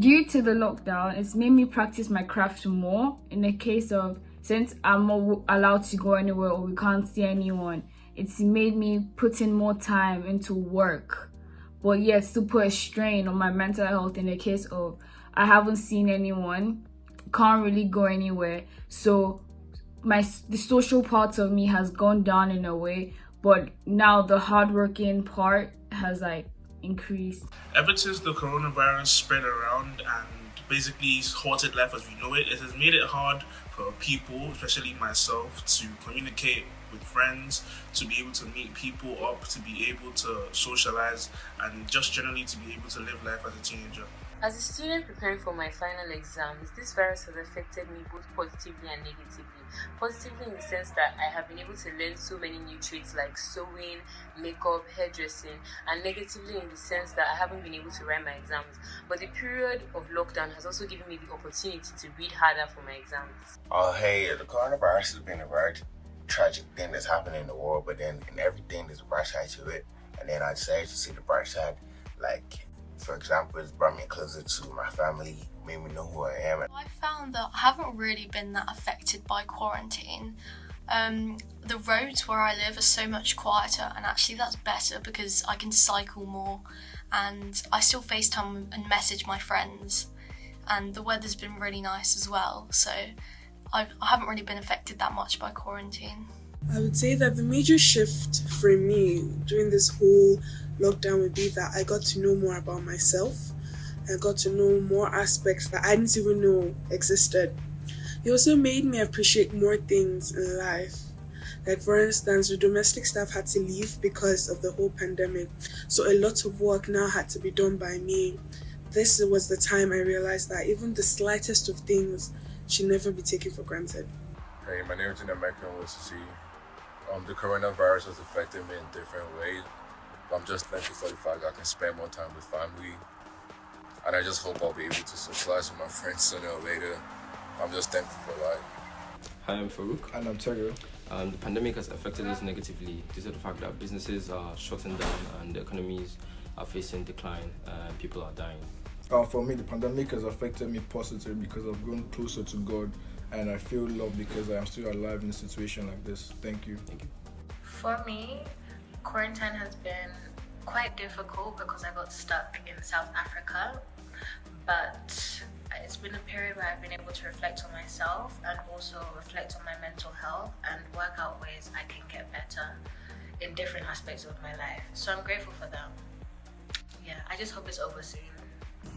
Due to the lockdown, it's made me practice my craft more in the case of since I'm not allowed to go anywhere or we can't see anyone, it's made me put in more time into work. But yes, to put a strain on my mental health in the case of I haven't seen anyone, can't really go anywhere. So the social part of me has gone down in a way, but now the hardworking part has increased. Ever since the coronavirus spread around and basically halted life as we know it, it has made it hard for people, especially myself, to communicate with friends, to be able to meet people up, to be able to socialize, and just generally to be able to live life as a teenager. As a student preparing for my final exams, this virus has affected me both positively and negatively. Positively in the sense that I have been able to learn so many new trades like sewing, makeup, hairdressing, and negatively in the sense that I haven't been able to write my exams. But the period of lockdown has also given me the opportunity to read harder for my exams. Hey, the coronavirus has been a very tragic thing that's happening in the world, but then in everything there's a bright side to it. And then I decided to see the bright side, for example, it's brought me closer to my family, made me know who I am. I found that I haven't really been that affected by quarantine. The roads where I live are so much quieter, and actually that's better because I can cycle more and I still FaceTime and message my friends, and the weather's been really nice as well, so I haven't really been affected that much by quarantine. I would say that the major shift for me during this whole lockdown would be that I got to know more about myself. I got to know more aspects that I didn't even know existed. It also made me appreciate more things in life. Like for instance, the domestic staff had to leave because of the whole pandemic. So a lot of work now had to be done by me. This was the time I realized that even the slightest of things should never be taken for granted. Hey, my name is American C. The coronavirus has affected me in different ways. I'm just thankful for the fact I can spend more time with family. And I just hope I'll be able to socialize with my friends sooner or later. I'm just thankful for life. Hi, I'm Farouk. And I'm Tego. The pandemic has affected us negatively due to the fact that businesses are shutting down and the economies are facing decline and people are dying. For me, the pandemic has affected me positively because I've grown closer to God and I feel love because I am still alive in a situation like this. Thank you. Thank you. For me, quarantine has been quite difficult because I got stuck in South Africa, but it's been a period where I've been able to reflect on myself and also reflect on my mental health and work out ways I can get better in different aspects of my life. So I'm grateful for that. Yeah, I just hope it's over soon.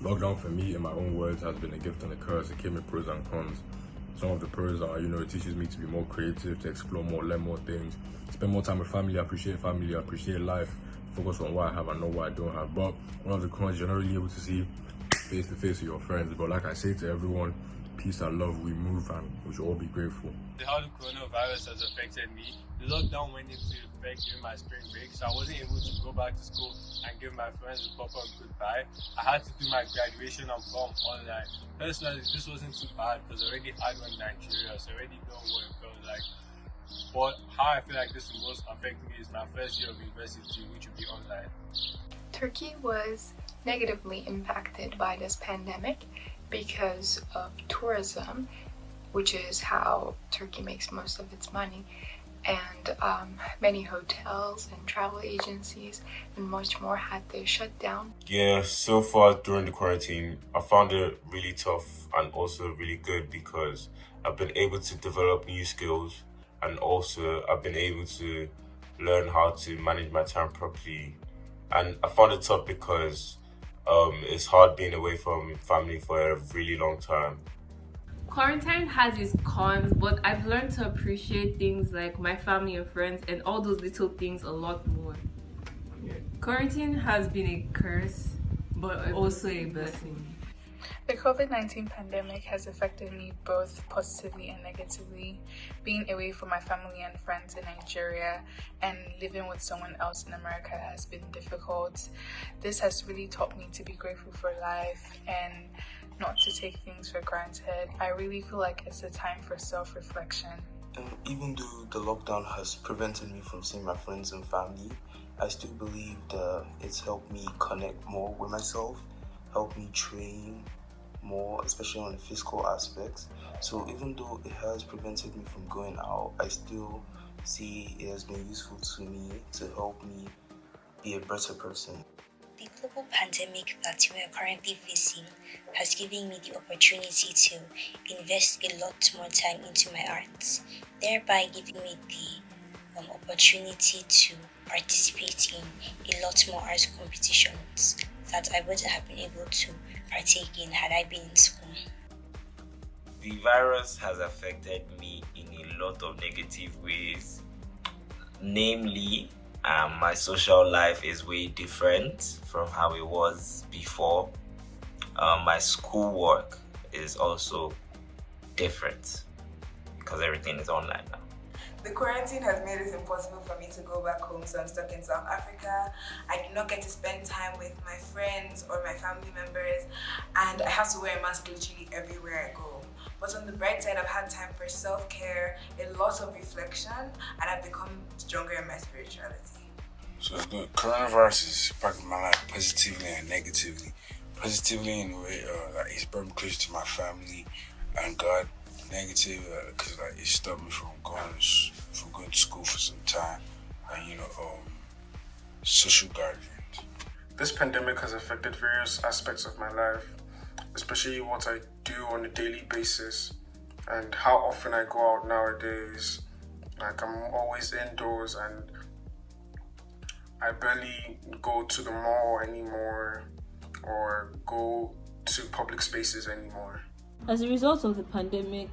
Lockdown for me, in my own words, has been a gift and a curse. It came with pros and cons. Some of the pros are, it teaches me to be more creative, to explore more, learn more things, spend more time with family, appreciate life, focus on what I have and not what I don't have. But one of the cons, you're not really able to see face to face with your friends. But like I say to everyone, peace and love, we move and we should all be grateful. How the coronavirus has affected me, the lockdown went into effect during my spring break, so I wasn't able to go back to school and give my friends a proper goodbye. I had to do my graduation and prom online. Personally, this wasn't too bad because I already had one in Nigeria, so I already know what it felt like. But how I feel like this will most affect me is my first year of university, which will be online. Turkey was negatively impacted by this pandemic because of tourism, which is how Turkey makes most of its money, and many hotels and travel agencies and much more had to shut down. Yeah, so far during the quarantine, I found it really tough and also really good because I've been able to develop new skills and also I've been able to learn how to manage my time properly. And I found it tough because it's hard being away from family for a really long time. Quarantine has its cons, but I've learned to appreciate things like my family and friends and all those little things a lot more. Quarantine has been a curse, but also a blessing. The COVID-19 pandemic has affected me both positively and negatively. Being away from my family and friends in Nigeria and living with someone else in America has been difficult. This has really taught me to be grateful for life and not to take things for granted. I really feel like it's a time for self-reflection. Even though the lockdown has prevented me from seeing my friends and family, I still believe that it's helped me connect more with myself, helped me train, more, especially on the physical aspects. So even though it has prevented me from going out, I still see it has been useful to me to help me be a better person. The global pandemic that we are currently facing has given me the opportunity to invest a lot more time into my arts, thereby giving me the opportunity to participate in a lot more art competitions that I wouldn't have been able to partake in had I been in school. The virus has affected me in a lot of negative ways. Namely, my social life is way different from how it was before. My schoolwork is also different because everything is online now. The quarantine has made it impossible for me to go back home, so I'm stuck in South Africa. I do not get to spend time with my friends or my family members, and I have to wear a mask literally everywhere I go. But on the bright side, I've had time for self-care, a lot of reflection, and I've become stronger in my spirituality. So the coronavirus is impacting my life positively and negatively. Positively in a way that it's brought me closer to my family and God. Negative because it stopped me from going to school for some time and social gatherings. This pandemic has affected various aspects of my life, especially what I do on a daily basis and how often I go out nowadays. Like, I'm always indoors and I barely go to the mall anymore or go to public spaces anymore. As a result of the pandemic,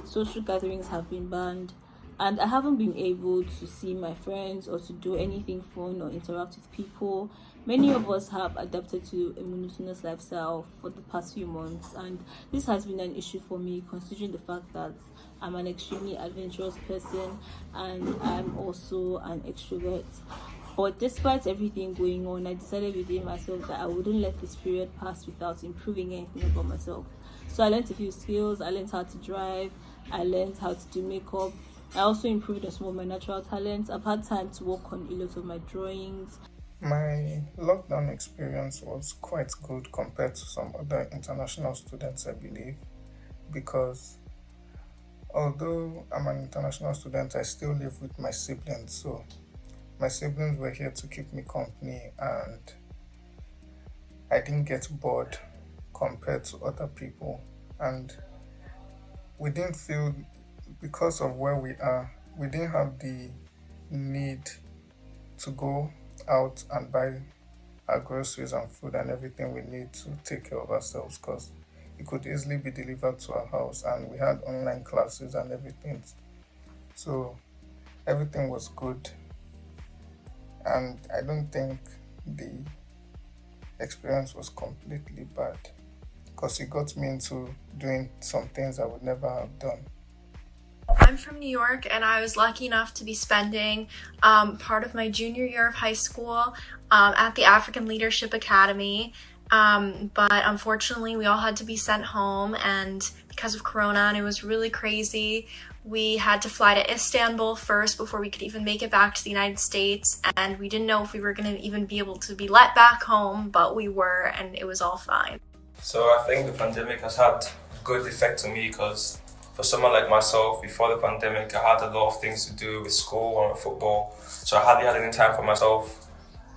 social gatherings have been banned, and I haven't been able to see my friends or to do anything fun or interact with people. Many of us have adapted to a monotonous lifestyle for the past few months, and this has been an issue for me considering the fact that I'm an extremely adventurous person and I'm also an extrovert. But despite everything going on, I decided within myself that I wouldn't let this period pass without improving anything about myself. So I learned a few skills. I learned how to drive. I learned how to do makeup. I also improved on some of my natural talents. I've had time to work on a lot of my drawings. My lockdown experience was quite good compared to some other international students, I believe, because although I'm an international student, I still live with my siblings. So my siblings were here to keep me company and I didn't get bored compared to other people, and we didn't feel, because of where we are, we didn't have the need to go out and buy our groceries and food and everything we need to take care of ourselves, because it could easily be delivered to our house, and we had online classes and everything, so everything was good. And I don't think the experience was completely bad, because it got me into doing some things I would never have done. I'm from New York, and I was lucky enough to be spending part of my junior year of high school at the African Leadership Academy. But unfortunately, we all had to be sent home, and because of Corona, and it was really crazy, we had to fly to Istanbul first before we could even make it back to the United States, and we didn't know if we were going to even be able to be let back home, but we were, and it was all fine. So I think the pandemic has had a good effect on me because for someone like myself, before the pandemic, I had a lot of things to do with school and with football, so I hardly had any time for myself.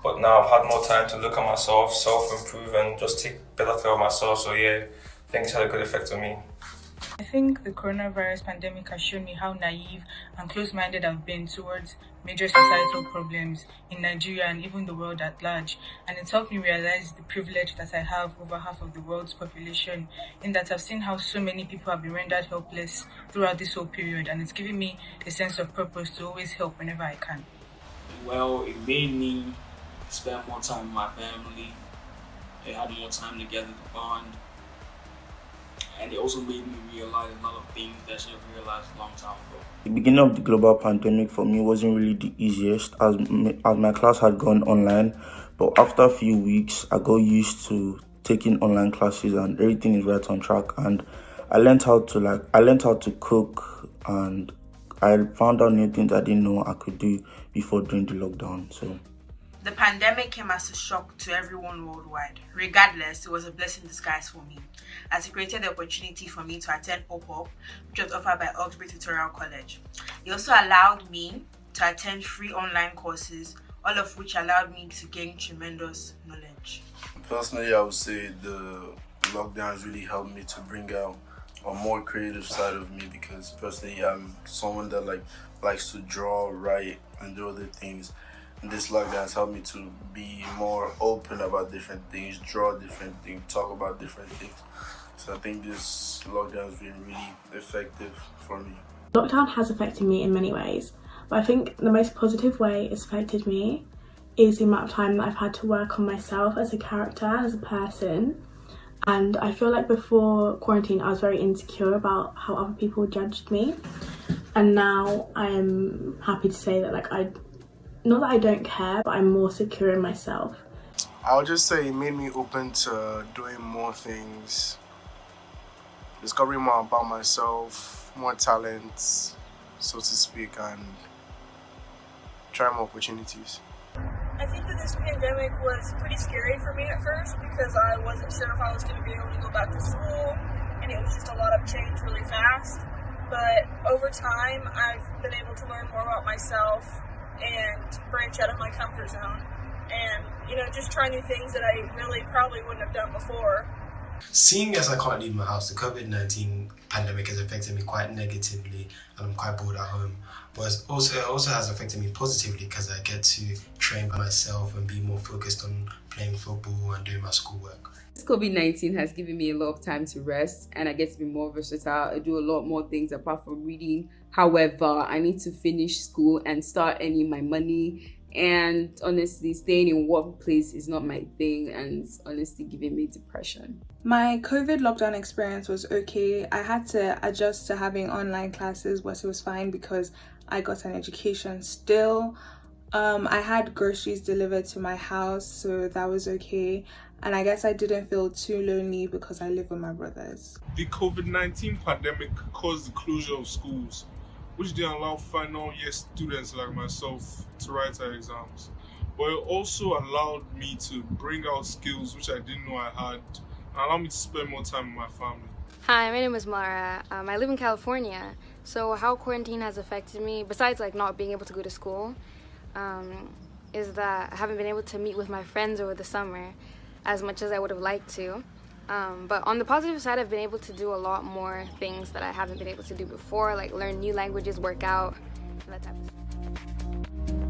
But now I've had more time to look at myself, self-improve and just take better care of myself, so yeah, I think it's had a good effect on me. I think the coronavirus pandemic has shown me how naive and close-minded I've been towards major societal problems in Nigeria and even the world at large, and it's helped me realize the privilege that I have over half of the world's population, in that I've seen how so many people have been rendered helpless throughout this whole period, and it's given me a sense of purpose to always help whenever I can. Well, it made me spend more time with my family. They had more time together to bond. And it also made me realize a lot of things that I should have realized a long time ago. The beginning of the global pandemic for me wasn't really the easiest as my class had gone online, but after a few weeks I got used to taking online classes and everything is right on track, and I learned how to cook, and I found out new things I didn't know I could do before during the lockdown. So The pandemic came as a shock to everyone worldwide. Regardless, it was a blessing in disguise for me, as it created the opportunity for me to attend OPOP, which was offered by Oxbury Tutorial College. It also allowed me to attend free online courses, all of which allowed me to gain tremendous knowledge. Personally, I would say the lockdown has really helped me to bring out a more creative side of me, because personally I'm someone that likes to draw, write, and do other things. And this lockdown has helped me to be more open about different things, draw different things, talk about different things. So I think this lockdown has been really effective for me. Lockdown has affected me in many ways, but I think the most positive way it's affected me is the amount of time that I've had to work on myself as a character, as a person. And I feel like before quarantine I was very insecure about how other people judged me, and now I'm happy to say that not that I don't care, but I'm more secure in myself. I would just say it made me open to doing more things, discovering more about myself, more talents, so to speak, and trying more opportunities. I think that this pandemic was pretty scary for me at first, because I wasn't sure if I was going to be able to go back to school, and it was just a lot of change really fast. But over time, I've been able to learn more about myself and branch out of my comfort zone, and just try new things that I really probably wouldn't have done before. Seeing as I can't leave my house, the COVID-19 pandemic has affected me quite negatively, and I'm quite bored at home. But it also has affected me positively, because I get to train by myself and be more focused on playing football and doing my schoolwork. COVID-19 has given me a lot of time to rest, and I get to be more versatile. I do a lot more things apart from reading. However, I need to finish school and start earning my money. And honestly, staying in one place is not my thing, and it's honestly giving me depression. My COVID lockdown experience was okay. I had to adjust to having online classes, but it was fine because I got an education still. I had groceries delivered to my house, so that was okay. And I guess I didn't feel too lonely because I live with my brothers. The COVID-19 pandemic caused the closure of schools, which didn't allow final year students like myself to write their exams. But it also allowed me to bring out skills which I didn't know I had, and allowed me to spend more time with my family. Hi, my name is Mara. I live in California. So how quarantine has affected me, besides not being able to go to school, is that I haven't been able to meet with my friends over the summer as much as I would have liked to. But on the positive side, I've been able to do a lot more things that I haven't been able to do before, like learn new languages, work out, and that type of stuff.